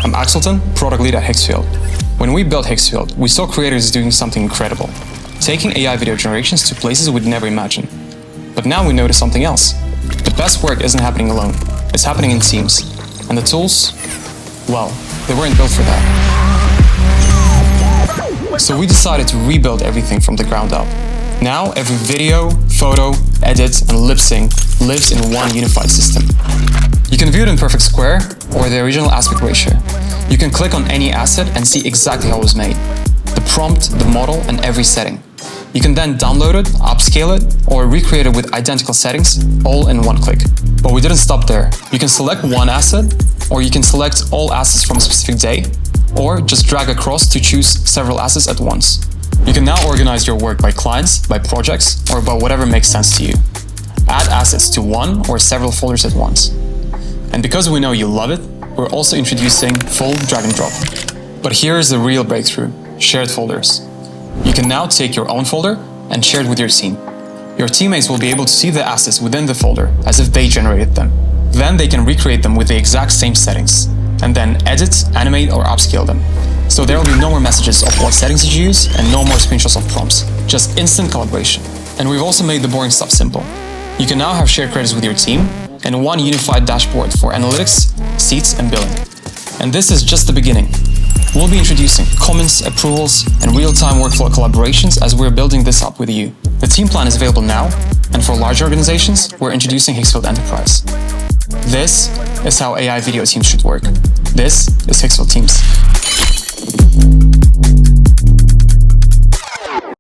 I'm Axultan, product lead at Higgsfield. When we built Higgsfield, we saw creators doing something incredible, taking AI video generations to places we'd never imagine. But now we notice something else. The best work isn't happening alone, it's happening in teams. And the tools, well, they weren't built for that. So we decided to rebuild everything from the ground up. Now every video, photo, edit, and lip sync lives in one unified system. You can view it in perfect square or the original aspect ratio. You can click on any asset and see exactly how it was made. The prompt, the model, and every setting. You can then download it, upscale it, or recreate it with identical settings, all in one click. But we didn't stop there. You can select one asset, or you can select all assets from a specific day, or just drag across to choose several assets at once. You can now organize your work by clients, by projects, or by whatever makes sense to you. Add assets to one or several folders at once. And because we know you love it, we're also introducing full drag and drop. But here is the real breakthrough: shared folders. You can now take your own folder and share it with your team. Your teammates will be able to see the assets within the folder as if they generated them. Then they can recreate them with the exact same settings, and then edit, animate, or upscale them. So there will be no more messages of what settings did you use and no more screenshots of prompts, just instant collaboration. And we've also made the boring stuff simple. You can now have shared credits with your team and one unified dashboard for analytics, seats, and billing. And this is just the beginning. We'll be introducing comments, approvals, and real-time workflow collaborations as we're building this up with you. The team plan is available now, and for large organizations, we're introducing Higgsfield Enterprise. This is how AI video teams should work. This is Higgsfield Teams.